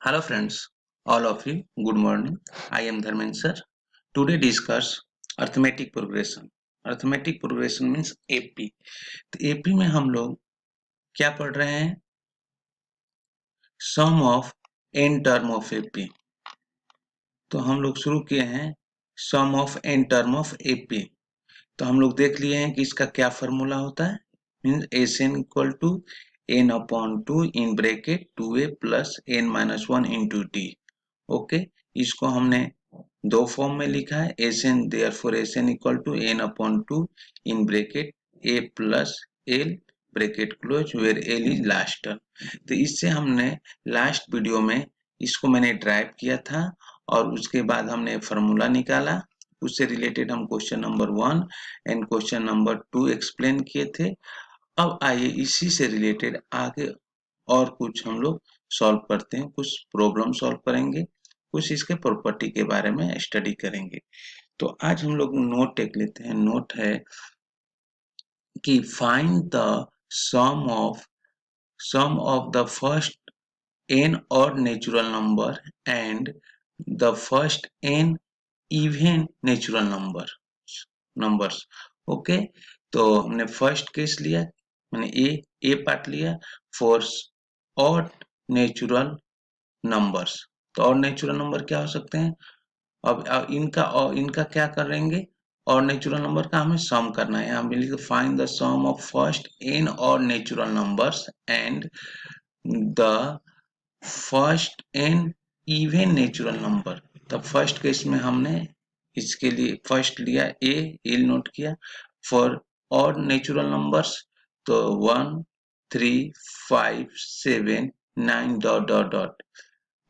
Hello friends, all of you, good morning. I am Dharmen sir. Today discuss arithmetic progression. Arithmetic progression means AP. तो AP में हम लोग क्या पढ़ रहे हैं? Sum of n term of AP. तो हम लोग शुरू किए हैं sum of n term of AP. तो हम लोग देख लिए हैं कि इसका क्या फॉर्मूला होता है. Means Sn equal to n upon 2 in bracket 2a plus n minus 1 into d. Okay, इसको हमने दो फॉर्म में लिखा है. Sn therefore Sn equal to n upon 2 in bracket a plus l bracket close where l is last term. तो इससे हमने last video में इसको मैंने ड्राइव किया था और उसके बाद हमने फॉर्मूला निकाला. उससे रिलेटेड हम question number 1 and question number 2 explain किए थे. अब आइए इसी से रिलेटेड आगे और कुछ हम लोग सॉल्व करते हैं. कुछ प्रॉब्लम सॉल्व करेंगे, कुछ इसके प्रॉपर्टी के बारे में स्टडी करेंगे. तो आज हम लोग नोट टेक लेते हैं. नोट है कि find the sum of the first n odd natural number and the first n even natural numbers. Okay, तो हमने फर्स्ट केस लिया, मैंने ए पार्ट लिया फॉर ऑड नेचुरल नंबर्स. तो ऑड नेचुरल नंबर क्या हो सकते हैं? अब इनका क्या करेंगे? और नेचुरल नंबर का हमें सम करना है. यहाँ मिलेगा find the sum of first n odd natural numbers and the first n even natural number. तब फर्स्ट केस में हमने इसके लिए फर्स्ट लिया ए नोट किया फॉर ऑड नेचुरल नंबर्स. तो 1 3 5 7 9 डॉट डॉट डॉट.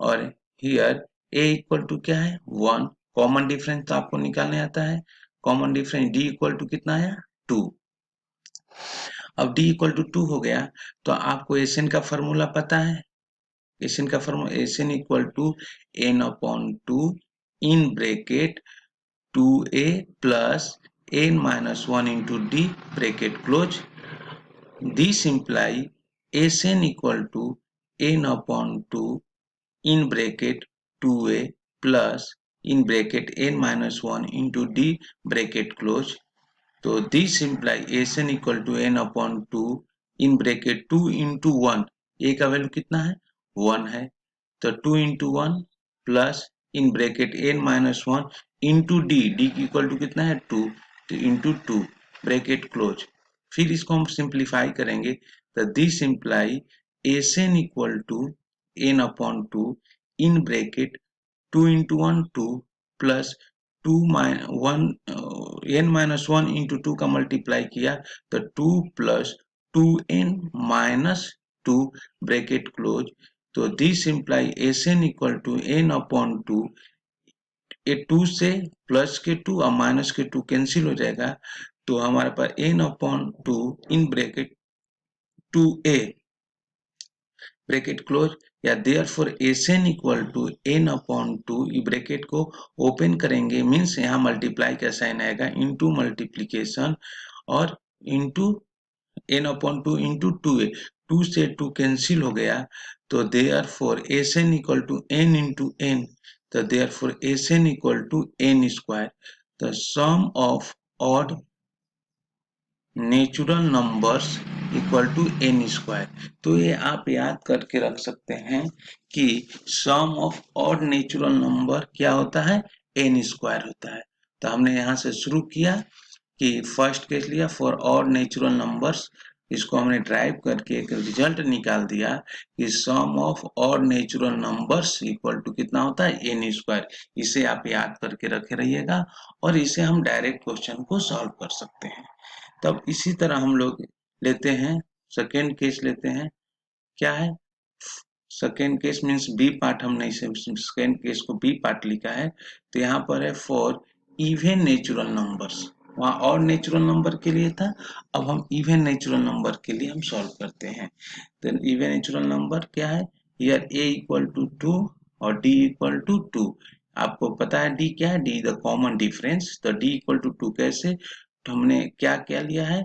और हियर a इक्वल टू क्या है? 1. कॉमन डिफरेंस तो आपको निकालने आता है. Common difference d equal to कितना आया? 2. अब d इक्वल टू 2 हो गया तो आपको Sn का फॉर्मूला पता है. Sn का formula Sn equal to n upon 2 in bracket 2a plus n minus 1 into d bracket close. This imply Sn equal to n upon 2 in bracket 2a plus in bracket n minus 1 into d bracket close. तो this imply Sn equal to n upon 2 in bracket 2 into 1. a का value कितना है? 1 है. तो 2 into 1 plus in bracket n minus 1 into D की equal to कितना है? 2. तो इंटू 2 ब्रैकेट क्लोज. फिर इसको हम सिंप्लीफाई करेंगे तो this imply Sn equal to n upon 2 in bracket 2 into 1 2 plus 2 1 n minus 1 into 2 का मल्टीप्लाई किया तो 2 plus 2n minus 2 bracket close. तो this imply Sn equal to n upon 2. ये 2 से प्लस के 2 और माइनस के 2 कैंसिल हो जाएगा. तो हमारे पास n upon 2 in bracket 2a bracket close या therefore Sn equal to n upon 2. ये ब्रैकेट को ओपन करेंगे मीन्स यहाँ मल्टीप्लाई का साइन आएगा इनटू मल्टीप्लिकेशन और into n upon 2 into 2a. 2 से 2 कैंसिल हो गया तो therefore Sn equal to n into n. तो therefore Sn equal to n square. The sum of odd natural numbers equal to n square. तो ये आप याद करके रख सकते हैं कि sum of odd natural number क्या होता है? n स्क्वायर होता है. तो हमने यहाँ से शुरू किया कि फर्स्ट केस लिया फॉर ऑड नेचुरल नंबर्स. इसको हमने ड्राइव करके एक रिजल्ट निकाल दिया कि sum of odd natural numbers equal to कितना होता है? n square. इसे आप याद करके रखे रहिएगा और इसे हम डायरेक्ट क्वेश्चन को सॉल्व कर सकते हैं. तब इसी तरह हम लोग लेते हैं सेकेंड केस लेते हैं. क्या है second case? Means B part. हमने इसे सेकेंड केस को बी पार्ट लिखा है. तो यहाँ पर है फॉर इवन नेचुरल नंबर्स. वहाँ और नेचुरल नंबर के लिए था, अब हम इवन नेचुरल नंबर के लिए हम सॉल्व करते हैं. तो इवन नेचुरल नंबर क्या है? हियर a इक्वल टू 2 और d इक्वल टू 2. आपको पता है d क्या है? d the common difference. तो d इक्वल टू 2 कैसे? तो हमने क्या क्या लिया है?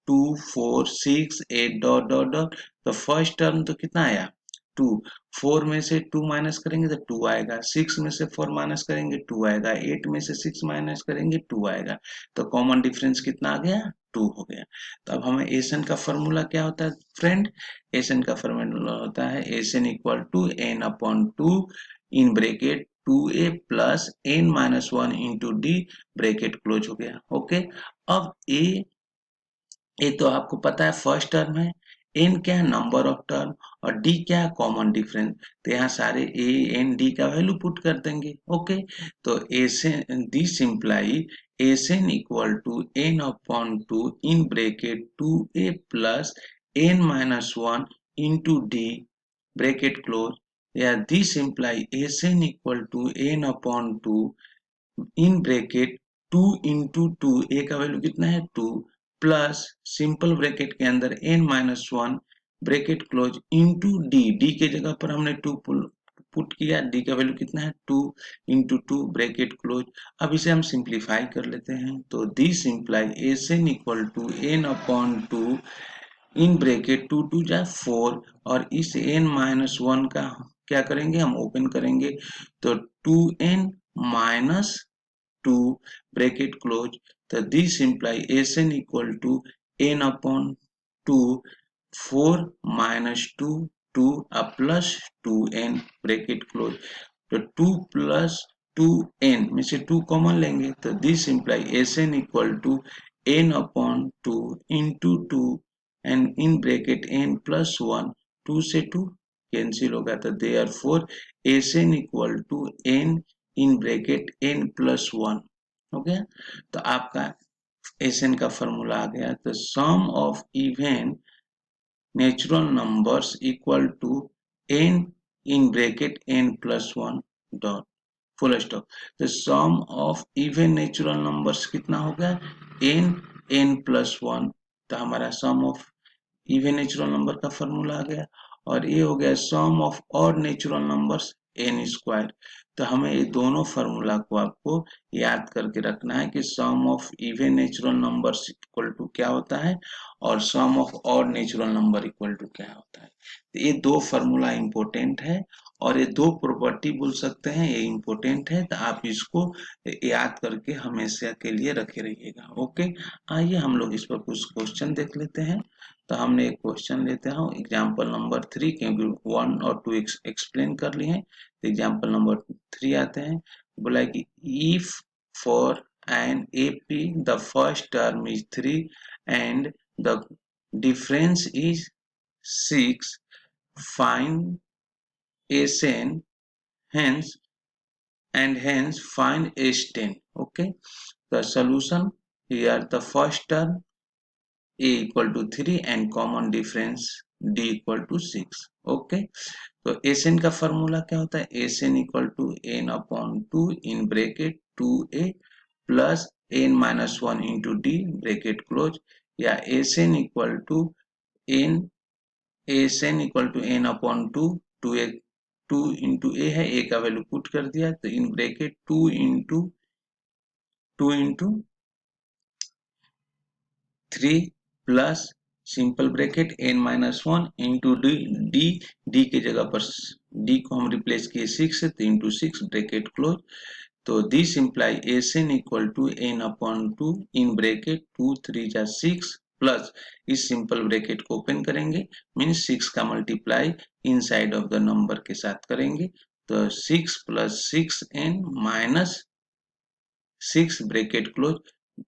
2 4 6 8 डॉट डॉट डॉट. तो फर्स्ट टर्म तो कितना आया? 2, 4 में से 2 माइनस करेंगे तो 2 आएगा, 6 में से 4 माइनस करेंगे 2 आएगा, 8 में से 6 माइनस करेंगे 2 आएगा। तो कॉमन डिफरेंस कितना आ गया? 2 हो गया। तो अब हमें एसन का फॉर्मूला क्या होता है फ्रेंड? एसन का फॉर्मूला होता है S n equal to n upon 2 in bracket 2a plus n minus 1 into d, bracket close हो गया। ओके, अब ए तो आपको पता है फर्स्ट टर्म है, एन क्या है? नंबर ऑफ टर्म, और डी क्या है? Common difference. तो यहाँ सारे ए एन डी का वैल्यू पुट कर देंगे। ओके, तो S n this imply S n equal to n upon 2 in bracket 2a plus n minus 1 into d, bracket close, या this imply S n equal to n upon 2 in bracket 2 into 2, a का value कितना है? 2, plus simple bracket के अंदर n minus 1 bracket close into d, d के जगह पर हमने 2 पुट किया, डी का वैल्यू कितना है? 2 इंटू 2 ब्रैकेट क्लोज। अब इसे हम सिंप्लीफाई कर लेते हैं, तो this implies S n equal to n upon 2 in bracket 2 2 जा 4, और इस n माइनस 1 का क्या करेंगे? हम ओपन करेंगे, तो 2n माइनस 2 ब्रैकेट क्लोज। तो this implies n equal to n upon 2 4 minus 2 2 plus 2n bracket close. तो 2 प्लस 2n में से 2 कॉमन लेंगे, तो this implies n equal to n upon 2 into 2 and in bracket n plus 1, 2 से 2 cancel होगा, तो therefore n equal to n in bracket n plus 1 हो गया। तो आपका एन का फॉर्मूला आ गया, तो sum of even natural numbers equal to n in bracket n plus 1 dot full stop. तो sum of even natural numbers कितना हो गया? n plus 1। तो हमारा sum of even natural number का फॉर्मूला आ गया, और ये हो गया sum of odd natural numbers n square. तो हमें ये दोनों फॉर्मूला को आपको याद करके रखना है कि sum of even natural numbers equal to क्या होता है, और sum of odd natural number equal to क्या होता है। तो ये दो फॉर्मूला इंपॉर्टेंट है, और ये दो प्रॉपर्टी बोल सकते हैं, ये इंपॉर्टेंट है, तो आप इसको याद करके हमेशा के लिए रखे रहिएगा। ओके, आइए हम लोग इस पर कुछ क्वेश्चन देख लेते हैं। तो हमने एक क्वेश्चन लेते हैं एग्जाम्पल नंबर 3, क्योंकि 1 और 2 एक्सप्लेन कर लिए हैं, तो एग्जाम्पल नंबर 3 आते हैं। बोला है कि if for an AP the first term is 3 and the difference is 6, find Sn, hence hence find S10. Okay, the solution here, the first term a equal to 3 and common difference d equal to 6. Okay, तो Sn का formula क्या होता है? Sn equal to n upon 2 in bracket 2a plus n minus 1 into d, bracket close, या Sn equal to n n upon 2, 2 into a है, a का value put कर दिया, तो in bracket 2 into 3 plus simple bracket n minus 1 into d, d के जगह पर D को हम रिप्लेस किए 6 से, तो इंटू 6 ब्रैकेट क्लोज। तो this implies n equal to n upon 2 in bracket 2 3 जा 6 प्लस इस सिंपल ब्रैकेट को ओपन करेंगे, मीन्स 6 का multiply inside of the number के साथ करेंगे, तो 6 plus 6n minus 6 bracket close,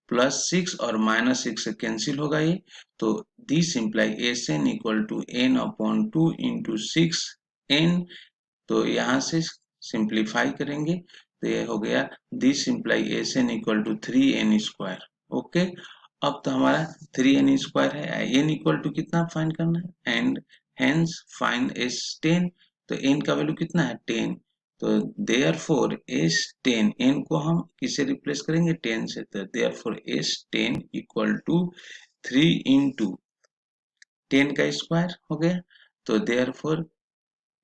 plus 6 और माइनस 6 से कैंसिल होगा ये, तो this implies n equal to n upon 2 into 6n। तो यहाँ से सिंप्लीफाई करेंगे, तो ये हो गया this implies n equal to 3n square. Okay, अब तो हमारा 3n स्क्वायर है, n इक्वल टू कितना फाइंड करना है, एंड हेंस फाइंड S10। तो n का वैल्यू कितना है? 10। तो देयरफॉर S10, n को हम किसे रिप्लेस करेंगे? 10 से, तो therefore S10 equal to 3 into 10 का स्क्वायर हो गया, तो therefore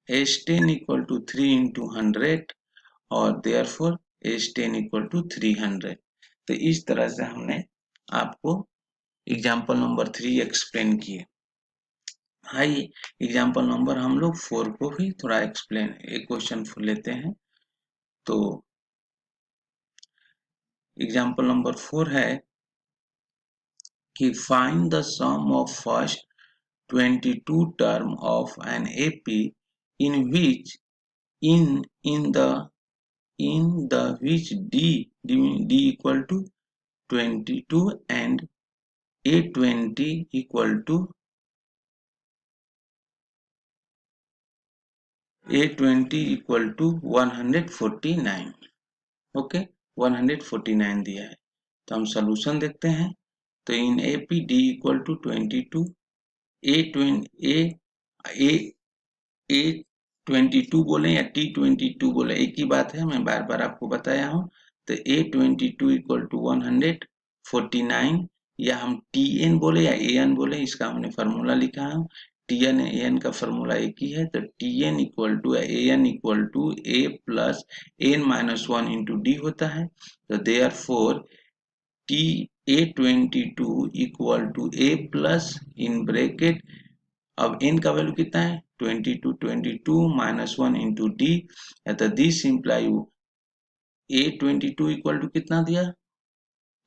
S10 equal to 3 into 100, और देयरफॉर S10 इक्वल टू 300। तो इस तरह से हमने आपको एग्जाम्पल नंबर 3 एक्सप्लेन किए। आइए एग्जाम्पल नंबर हम लोग 4 को भी थोड़ा एक्सप्लेन एक क्वेश्चन लेते हैं। तो एग्जाम्पल नंबर 4 है कि find the sum of first 22 term of an AP in which in the which d equal to 22 and a20 equal to 149। Okay 149 दिया है तो हम सोल्यूशन देखते हैं। तो in AP d equal to 22 A22 बोले या T22 बोले एक ही बात है, मैं बार बार आपको बताया हूँ। तो A22 इक्वल टू 149 या हम TN बोले या AN बोले, इसका हमने फार्मूला लिखा है। TN AN का फार्मूला एक ही है। तो TN equal to AN equal to A plus N minus 1 into d होता है। तो therefore A22 equal to A plus in bracket, अब n का वैल्यू कितना है 22 माइनस 1 इंटू डी, तो this implies A22 equal to कितना दिया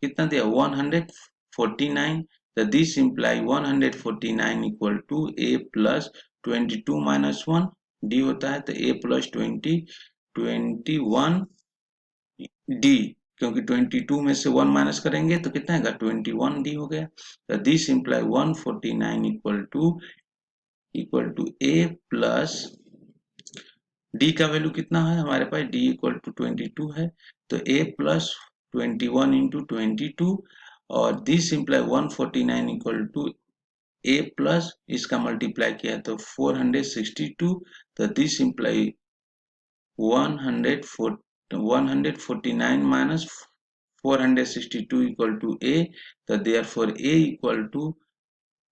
149। तो this imply 149 equal to A plus 22 minus 1 d होता है। तो A प्लस 21 डी, क्योंकि 22 में से 1 माइनस करेंगे तो कितना आएगा 21 डी हो गया। तो this imply 149 equal to a plus d का वैल्यू कितना है हमारे पास, डी इक्वल टू 22 है। तो ए प्लस 21 इंटू 22 और this imply 149 equal to a plus इसका मल्टीप्लाई किया तो 462। तो this imply 149 minus 462 equal to a. तो therefore a equal to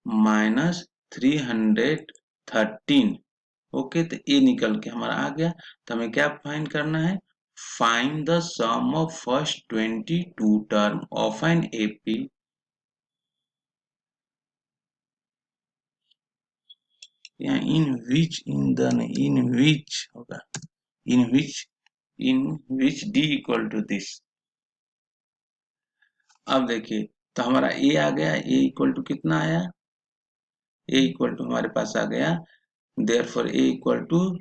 minus 313। Okay तो ए निकल के हमारा आ गया। तो हमें क्या फाइंड करना है, find the sum of first 22 term of an AP या in which d equal to this. अब देखिए तो हमारा ए आ गया, ए इक्वल टू कितना आया, ए इक्वल टू हमारे पास आ गया therefore a equal to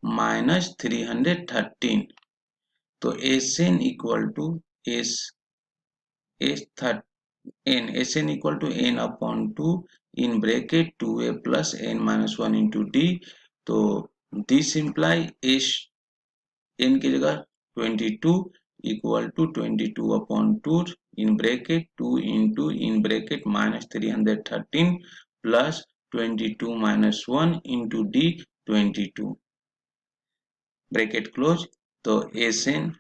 minus 313। तो n equal to n equal to n upon 2 in bracket 2a plus n minus 1 into d. तो दिस इंप्लाई एन की जगह 22 equal to 22 upon 2 in bracket 2 into in bracket minus 313 plus 22 minus 1 into d 22 bracket close. तो S n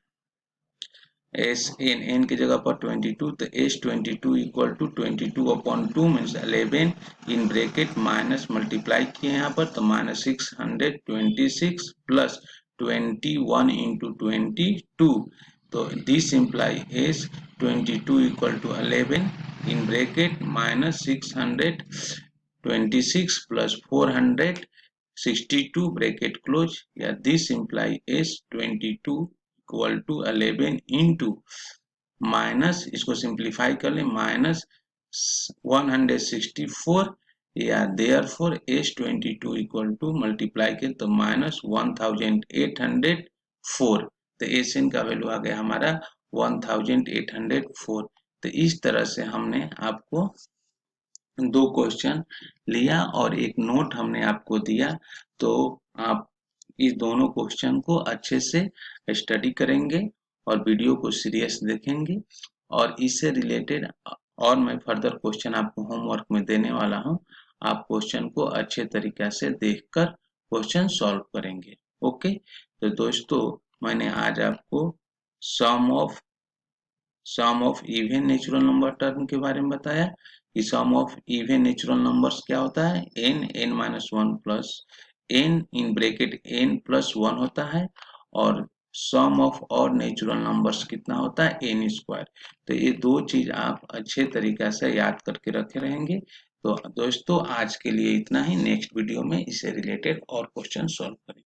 की जगह पर 22, तो S22 equal to 22 upon 2 means 11 in bracket minus multiply किए यहाँ पर तो माइनस 626 प्लस 21 इंटू 22। तो this imply S22 equal to 11 in bracket minus 626 plus 462 bracket close, या this imply S22 equal to 11 into minus, इसको सिंप्लीफाई कर ले minus 164 या therefore S22 equal to multiply के तो माइनस 1804। तो एन का वैल्यू आ गया हमारा 1804। तो इस तरह से हमने आपको दो क्वेश्चन लिया और एक नोट हमने आपको दिया। तो आप इस दोनों क्वेश्चन को अच्छे से स्टडी करेंगे और वीडियो को सीरियस देखेंगे और इससे रिलेटेड और मैं फर्दर क्वेश्चन आपको होमवर्क में देने वाला हूं। आप क्वेश्चन को अच्छे तरीके से देखकर क्वेश्चन सॉल्व करेंगे। ओके तो दोस्तों मैंने आज आपको sum of even natural number term के बारे में बताया कि sum of even natural numbers क्या होता है, n minus 1 plus n in bracket n plus 1 होता है और सम ऑफ और नेचुरल नंबर्स कितना होता है n स्क्वायर। तो ये दो चीज आप अच्छे तरीके से याद करके रखे रहेंगे तो दोस्तों आज के लिए इतना ही, नेक्स्ट वीडियो में इससे रिलेटेड और क्वेश्चन सॉल्व करेंगे।